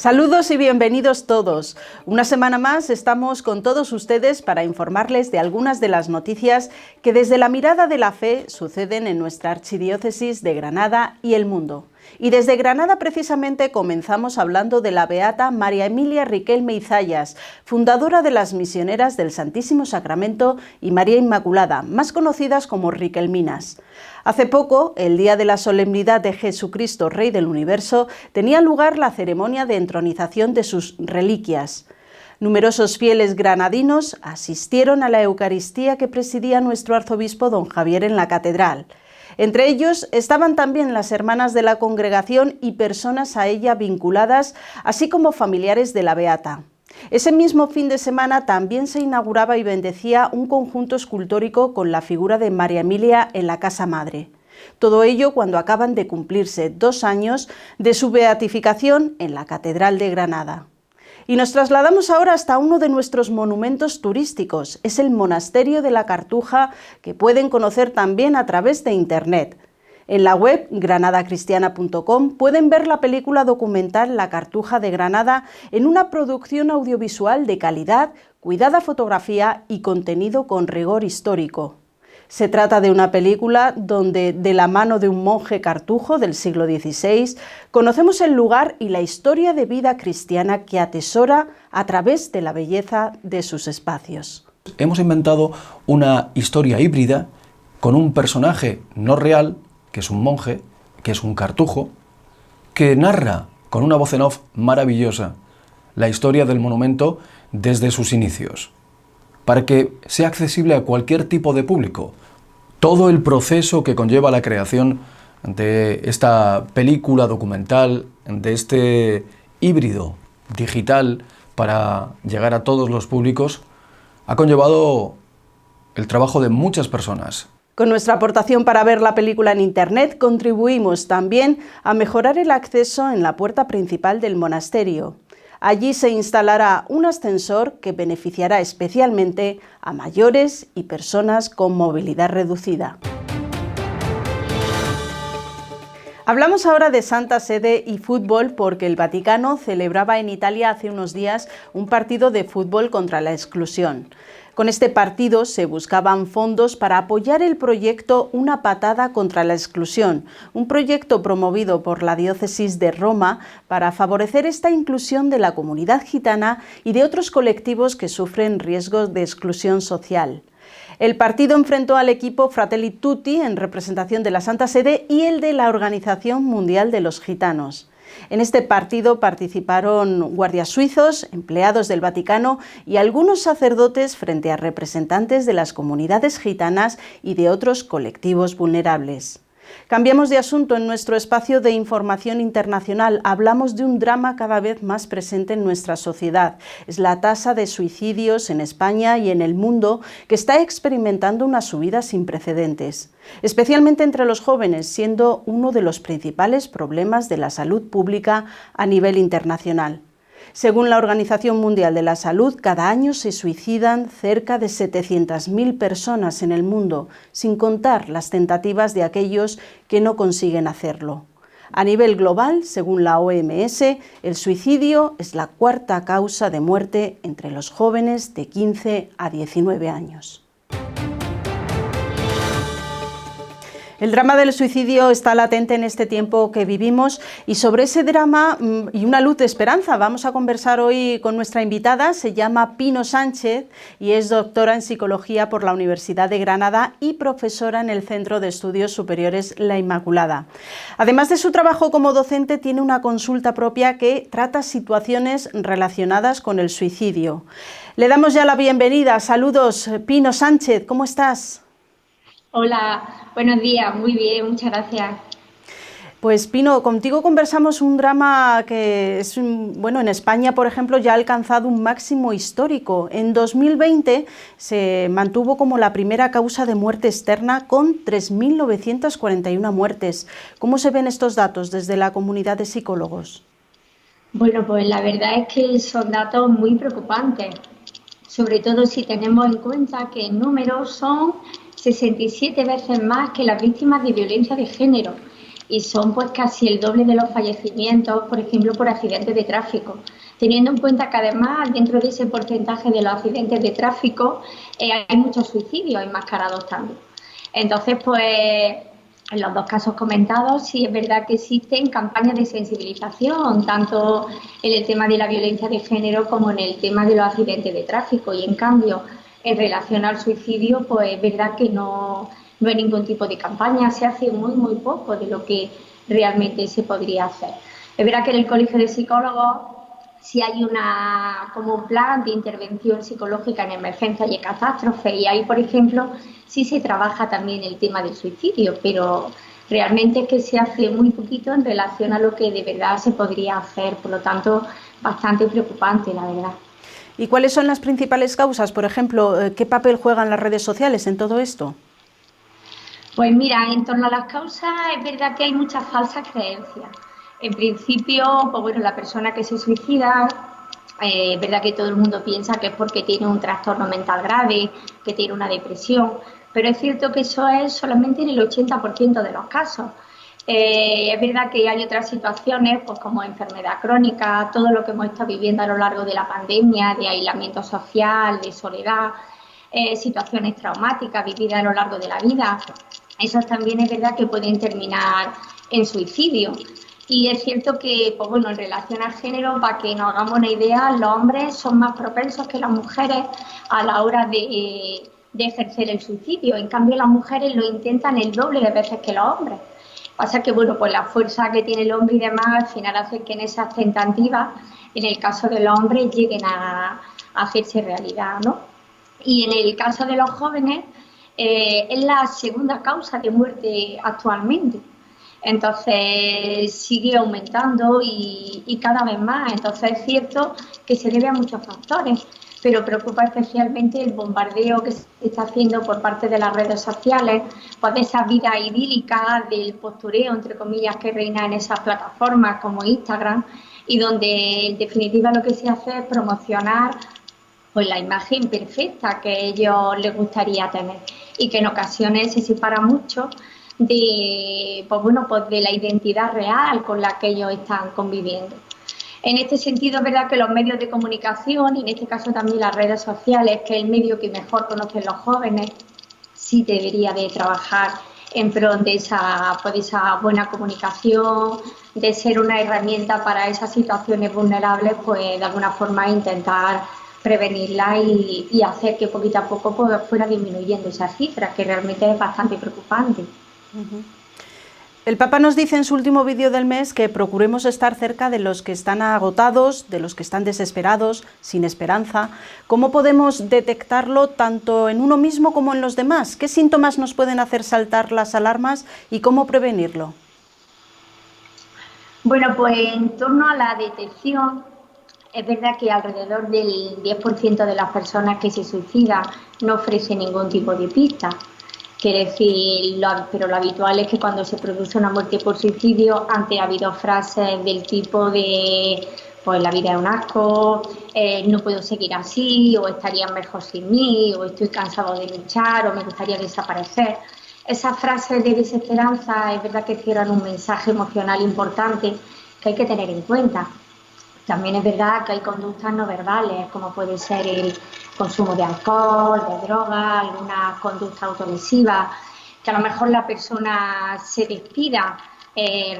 Saludos y bienvenidos todos. Una semana más estamos con todos ustedes para informarles de algunas de las noticias que desde la mirada de la fe suceden en nuestra archidiócesis de Granada y el mundo. Y desde Granada precisamente comenzamos hablando de la beata María Emilia Riquelme y Zayas, fundadora de las Misioneras del Santísimo Sacramento y María Inmaculada, más conocidas como riquelminas. Hace poco, el día de la solemnidad de Jesucristo, Rey del Universo, tenía lugar la ceremonia de entronización de sus reliquias. Numerosos fieles granadinos asistieron a la Eucaristía que presidía nuestro arzobispo don Javier en la catedral. Entre ellos estaban también las hermanas de la congregación y personas a ella vinculadas, así como familiares de la beata. Ese mismo fin de semana también se inauguraba y bendecía un conjunto escultórico con la figura de María Emilia en la Casa Madre. Todo ello cuando acaban de cumplirse 2 años de su beatificación en la Catedral de Granada. Y nos trasladamos ahora hasta uno de nuestros monumentos turísticos, es el Monasterio de la Cartuja, que pueden conocer también a través de Internet. En la web granadacristiana.com pueden ver la película documental La Cartuja de Granada en una producción audiovisual de calidad, cuidada fotografía y contenido con rigor histórico. Se trata de una película donde, de la mano de un monje cartujo del siglo XVI, conocemos el lugar y la historia de vida cristiana que atesora a través de la belleza de sus espacios. Hemos inventado una historia híbrida con un personaje no real, que es un monje, que es un cartujo, que narra con una voz en off maravillosa la historia del monumento desde sus inicios, para que sea accesible a cualquier tipo de público. Todo el proceso que conlleva la creación de esta película documental, de este híbrido digital para llegar a todos los públicos, ha conllevado el trabajo de muchas personas. Con nuestra aportación para ver la película en Internet contribuimos también a mejorar el acceso en la puerta principal del monasterio. Allí se instalará un ascensor que beneficiará especialmente a mayores y personas con movilidad reducida. Hablamos ahora de Santa Sede y fútbol porque el Vaticano celebraba en Italia hace unos días un partido de fútbol contra la exclusión. Con este partido se buscaban fondos para apoyar el proyecto Una patada contra la exclusión, un proyecto promovido por la diócesis de Roma para favorecer esta inclusión de la comunidad gitana y de otros colectivos que sufren riesgos de exclusión social. El partido enfrentó al equipo Fratelli Tutti en representación de la Santa Sede y el de la Organización Mundial de los Gitanos. En este partido participaron guardias suizos, empleados del Vaticano y algunos sacerdotes frente a representantes de las comunidades gitanas y de otros colectivos vulnerables. Cambiamos de asunto en nuestro espacio de información internacional. Hablamos de un drama cada vez más presente en nuestra sociedad. Es la tasa de suicidios en España y en el mundo que está experimentando una subida sin precedentes, especialmente entre los jóvenes, siendo uno de los principales problemas de la salud pública a nivel internacional. Según la Organización Mundial de la Salud, cada año se suicidan cerca de 700.000 personas en el mundo, sin contar las tentativas de aquellos que no consiguen hacerlo. A nivel global, según la OMS, el suicidio es la 4ª causa de muerte entre los jóvenes de 15 a 19 años. El drama del suicidio está latente en este tiempo que vivimos y sobre ese drama y una luz de esperanza vamos a conversar hoy con nuestra invitada. Se llama Pino Sánchez y es doctora en Psicología por la Universidad de Granada y profesora en el Centro de Estudios Superiores La Inmaculada. Además de su trabajo como docente, tiene una consulta propia que trata situaciones relacionadas con el suicidio. Le damos ya la bienvenida. Saludos, Pino Sánchez, ¿cómo estás? Hola, buenos días, muy bien, muchas gracias. Pues Pino, contigo conversamos un drama que es, bueno, en España, por ejemplo, ya ha alcanzado un máximo histórico. En 2020 se mantuvo como la primera causa de muerte externa con 3.941 muertes. ¿Cómo se ven estos datos desde la comunidad de psicólogos? Bueno, pues la verdad es que son datos muy preocupantes, sobre todo si tenemos en cuenta que en números son 67 veces más que las víctimas de violencia de género y son pues casi el doble de los fallecimientos, por ejemplo, por accidentes de tráfico. Teniendo en cuenta que además dentro de ese porcentaje de los accidentes de tráfico hay muchos suicidios enmascarados también. Entonces, pues en los dos casos comentados sí es verdad que existen campañas de sensibilización, tanto en el tema de la violencia de género como en el tema de los accidentes de tráfico, y en cambio en relación al suicidio pues es verdad que no hay ningún tipo de campaña, se hace muy poco de lo que realmente se podría hacer. Es verdad que en el Colegio de Psicólogos sí hay como un plan de intervención psicológica en emergencias y en catástrofes, y ahí, por ejemplo, sí se trabaja también el tema del suicidio, pero realmente es que se hace muy poquito en relación a lo que de verdad se podría hacer, por lo tanto, bastante preocupante, la verdad. ¿Y cuáles son las principales causas? Por ejemplo, ¿qué papel juegan las redes sociales en todo esto? Pues mira, en torno a las causas es verdad que hay muchas falsas creencias. En principio, pues bueno, la persona que se suicida, es verdad que todo el mundo piensa que es porque tiene un trastorno mental grave, que tiene una depresión, pero es cierto que eso es solamente en el 80% de los casos. Es verdad que hay otras situaciones, pues como enfermedad crónica, todo lo que hemos estado viviendo a lo largo de la pandemia, de aislamiento social, de soledad, situaciones traumáticas vividas a lo largo de la vida. Esos también es verdad que pueden terminar en suicidio. Y es cierto que, pues bueno, en relación al género, para que nos hagamos una idea, los hombres son más propensos que las mujeres a la hora de ejercer el suicidio. En cambio, las mujeres lo intentan el doble de veces que los hombres. Pasa que, bueno, pues la fuerza que tiene el hombre y demás, al final hace que en esas tentativas, en el caso de los hombres, lleguen a hacerse realidad, ¿no? Y en el caso de los jóvenes, es la segunda causa de muerte actualmente. Entonces sigue aumentando y cada vez más. Entonces es cierto que se debe a muchos factores, pero preocupa especialmente el bombardeo que se está haciendo por parte de las redes sociales, pues de esa vida idílica, del postureo, entre comillas, que reina en esas plataformas como Instagram, y donde en definitiva lo que se hace es promocionar pues la imagen perfecta que a ellos les gustaría tener, y que en ocasiones se separa mucho de, pues bueno, pues de la identidad real con la que ellos están conviviendo. En este sentido, es verdad que los medios de comunicación, y en este caso también las redes sociales, que es el medio que mejor conocen los jóvenes, sí debería de trabajar en pro de esa buena comunicación, de ser una herramienta para esas situaciones vulnerables, pues de alguna forma intentar prevenirla y hacer que poquito a poco pues, fuera disminuyendo esa cifra, que realmente es bastante preocupante. El Papa nos dice en su último vídeo del mes que procuremos estar cerca de los que están agotados, de los que están desesperados, sin esperanza. ¿Cómo podemos detectarlo tanto en uno mismo como en los demás? ¿Qué síntomas nos pueden hacer saltar las alarmas y cómo prevenirlo? Bueno, pues en torno a la detección, es verdad que alrededor del 10% de las personas que se suicidan no ofrece ningún tipo de pista. Quiere decir, pero lo habitual es que cuando se produce una muerte por suicidio, antes ha habido frases del tipo de pues la vida es un asco, no puedo seguir así, o estarían mejor sin mí, o estoy cansado de luchar, o me gustaría desaparecer. Esas frases de desesperanza es verdad que cierran un mensaje emocional importante que hay que tener en cuenta. También es verdad que hay conductas no verbales, como puede ser el consumo de alcohol, de drogas, algunas conductas autolesivas, que a lo mejor la persona se despida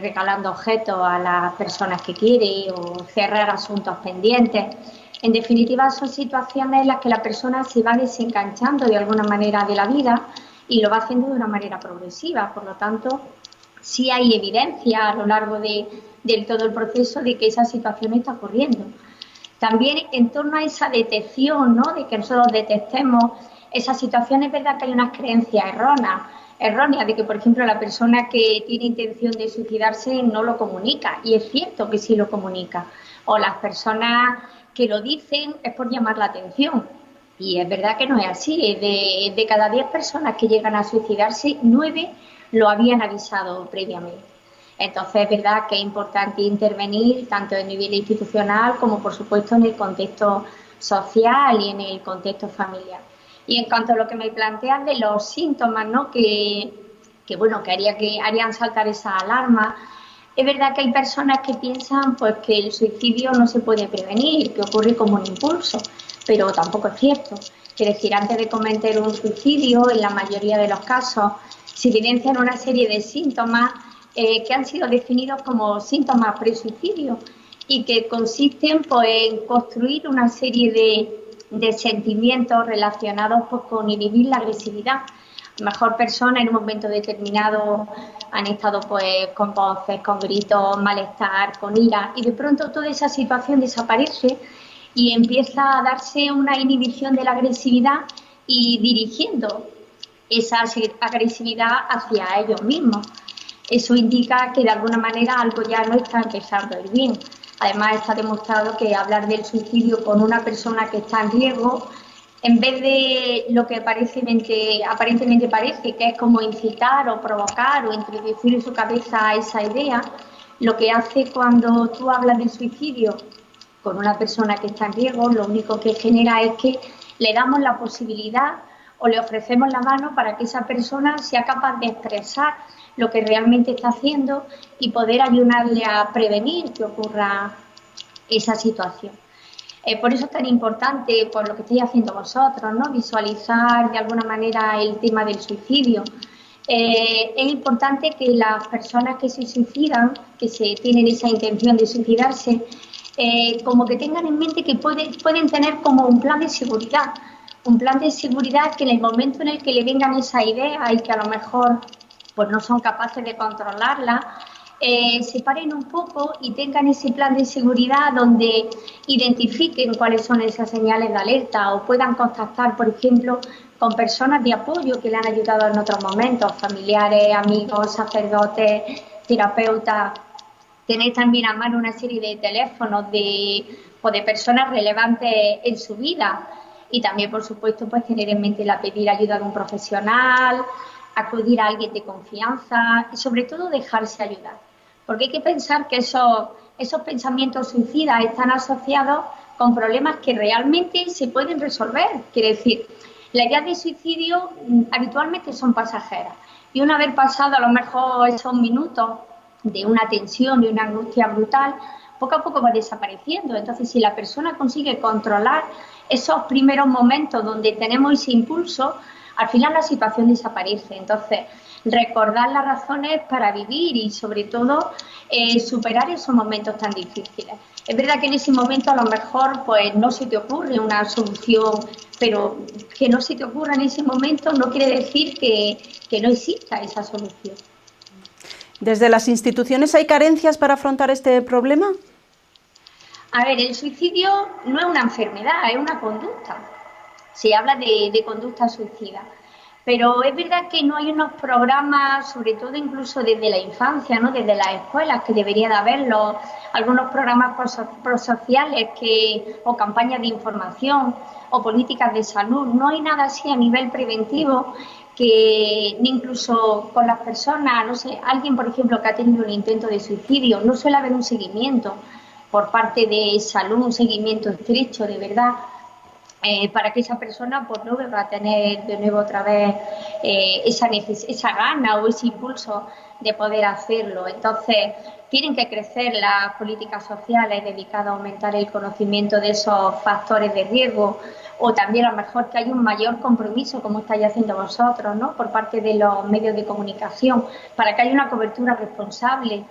regalando objetos a las personas que quiere o cerrar asuntos pendientes. En definitiva, son situaciones en las que la persona se va desenganchando de alguna manera de la vida y lo va haciendo de una manera progresiva. Por lo tanto, sí hay evidencia a lo largo de todo el proceso de que esa situación está ocurriendo. También en torno a esa detección, ¿no? De que nosotros detectemos esas situaciones, es verdad que hay unas creencias erróneas de que, por ejemplo, la persona que tiene intención de suicidarse no lo comunica, y es cierto que sí lo comunica, o las personas que lo dicen es por llamar la atención, y es verdad que no es así. De cada 10 personas que llegan a suicidarse, 9 lo habían avisado previamente. Entonces es verdad que es importante intervenir tanto a nivel institucional como por supuesto en el contexto social y en el contexto familiar. Y en cuanto a lo que me planteas de los síntomas, ¿no? que bueno, que harían saltar esa alarma. Es verdad que hay personas que piensan pues que el suicidio no se puede prevenir, que ocurre como un impulso, pero tampoco es cierto. Es decir, antes de cometer un suicidio, en la mayoría de los casos, se evidencian una serie de síntomas que han sido definidos como síntomas pre-suicidio y que consisten pues, en construir una serie de sentimientos relacionados pues, con inhibir la agresividad. A lo mejor personas en un momento determinado han estado pues con voces, con gritos, malestar, con ira, y de pronto toda esa situación desaparece y empieza a darse una inhibición de la agresividad y dirigiendo esa agresividad hacia ellos mismos. Eso indica que de alguna manera algo ya no está empezando a ir bien. Además está demostrado que hablar del suicidio con una persona que está en riesgo, en vez de lo que aparentemente parece, que es como incitar o provocar o introducir en su cabeza esa idea, lo que hace cuando tú hablas del suicidio con una persona que está en riesgo, lo único que genera es que le damos la posibilidad o le ofrecemos la mano para que esa persona sea capaz de expresar lo que realmente está haciendo y poder ayudarle a prevenir que ocurra esa situación. Por eso es tan importante, por lo que estáis haciendo vosotros, ¿no? Visualizar de alguna manera el tema del suicidio. Es importante que las personas que se suicidan, que tienen esa intención de suicidarse, como que tengan en mente que pueden tener como un plan de seguridad que en el momento en el que le vengan esa idea y que a lo mejor pues no son capaces de controlarla, se paren un poco y tengan ese plan de seguridad donde identifiquen cuáles son esas señales de alerta o puedan contactar, por ejemplo, con personas de apoyo que le han ayudado en otros momentos, familiares, amigos, sacerdotes, terapeutas. Tenéis también a mano una serie de teléfonos de personas relevantes en su vida y también, por supuesto, pues tener en mente la pedir ayuda de un profesional, acudir a alguien de confianza y sobre todo dejarse ayudar. Porque hay que pensar que esos pensamientos suicidas están asociados con problemas que realmente se pueden resolver. Quiere decir, las ideas de suicidio habitualmente son pasajeras y una vez pasado a lo mejor esos minutos de una tensión y una angustia brutal, poco a poco va desapareciendo. Entonces, si la persona consigue controlar esos primeros momentos donde tenemos ese impulso, al final la situación desaparece. Entonces, recordar las razones para vivir y, sobre todo, superar esos momentos tan difíciles. Es verdad que en ese momento a lo mejor pues no se te ocurre una solución, pero que no se te ocurra en ese momento no quiere decir que no exista esa solución. ¿Desde las instituciones hay carencias para afrontar este problema? A ver, el suicidio no es una enfermedad, es una conducta. Se habla de conducta suicida. Pero es verdad que no hay unos programas, sobre todo incluso desde la infancia, ¿no? Desde las escuelas, que debería de haberlos, algunos programas prosociales o campañas de información o políticas de salud. No hay nada así a nivel preventivo que ni incluso con las personas, no sé, alguien por ejemplo que ha tenido un intento de suicidio, no suele haber un seguimiento por parte de salud, un seguimiento estrecho de verdad. Para que esa persona pues no va a tener de nuevo otra vez esa gana o ese impulso de poder hacerlo. Entonces, tienen que crecer las políticas sociales dedicadas a aumentar el conocimiento de esos factores de riesgo o también a lo mejor que haya un mayor compromiso, como estáis haciendo vosotros, ¿no? Por parte de los medios de comunicación, para que haya una cobertura responsable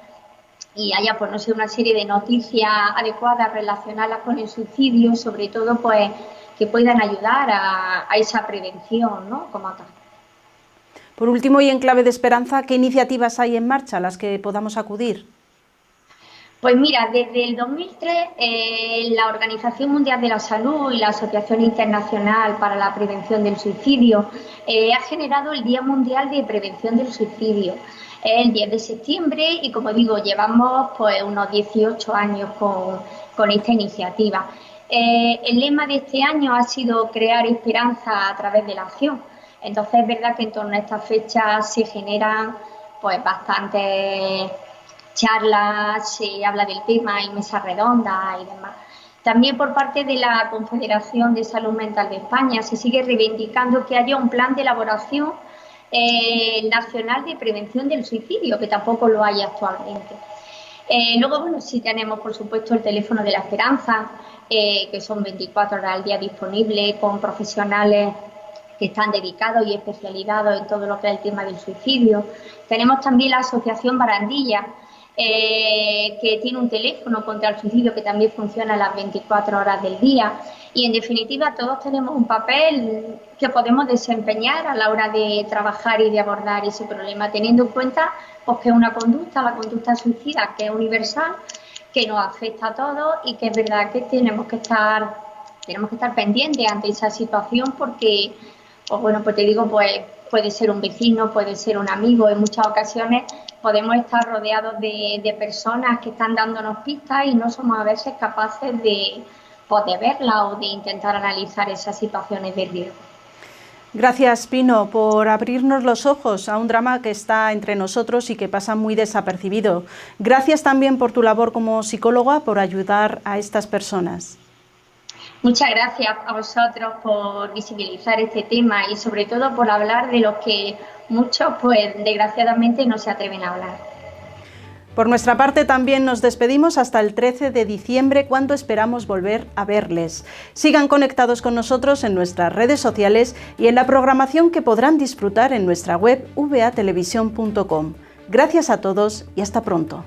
y haya, pues no sé, una serie de noticias adecuadas relacionadas con el suicidio, sobre todo, pues que puedan ayudar a esa prevención, ¿no? Como tal. Por último, y en clave de esperanza, ¿qué iniciativas hay en marcha a las que podamos acudir? Pues mira, desde el 2003 la Organización Mundial de la Salud y la Asociación Internacional para la Prevención del Suicidio ha generado el Día Mundial de Prevención del Suicidio. Es el 10 de septiembre y, como digo, llevamos pues unos 18 años con esta iniciativa. El lema de este año ha sido crear esperanza a través de la acción. Entonces es verdad que en torno a esta fecha se generan pues bastantes charlas, se habla del tema, hay mesas redondas y demás. También por parte de la Confederación de Salud Mental de España se sigue reivindicando que haya un plan de elaboración nacional de prevención del suicidio, que tampoco lo hay actualmente. Luego, bueno, sí tenemos, por supuesto, el teléfono de la esperanza, que son 24 horas al día disponibles, con profesionales que están dedicados y especializados en todo lo que es el tema del suicidio. Tenemos también la Asociación Barandilla, que tiene un teléfono contra el suicidio que también funciona a las 24 horas del día. Y en definitiva todos tenemos un papel que podemos desempeñar a la hora de trabajar y de abordar ese problema, teniendo en cuenta pues, que es una conducta, la conducta suicida, que es universal, que nos afecta a todos y que es verdad que tenemos que estar pendientes ante esa situación porque, pues bueno, pues te digo, pues puede ser un vecino, puede ser un amigo, en muchas ocasiones podemos estar rodeados de personas que están dándonos pistas y no somos a veces capaces de verlas o de intentar analizar esas situaciones de riesgo. Gracias, Pino, por abrirnos los ojos a un drama que está entre nosotros y que pasa muy desapercibido. Gracias también por tu labor como psicóloga, por ayudar a estas personas. Muchas gracias a vosotros por visibilizar este tema y sobre todo por hablar de lo que muchos, pues desgraciadamente, no se atreven a hablar. Por nuestra parte también nos despedimos hasta el 13 de diciembre, cuando esperamos volver a verles. Sigan conectados con nosotros en nuestras redes sociales y en la programación que podrán disfrutar en nuestra web vatelevisión.com. Gracias a todos y hasta pronto.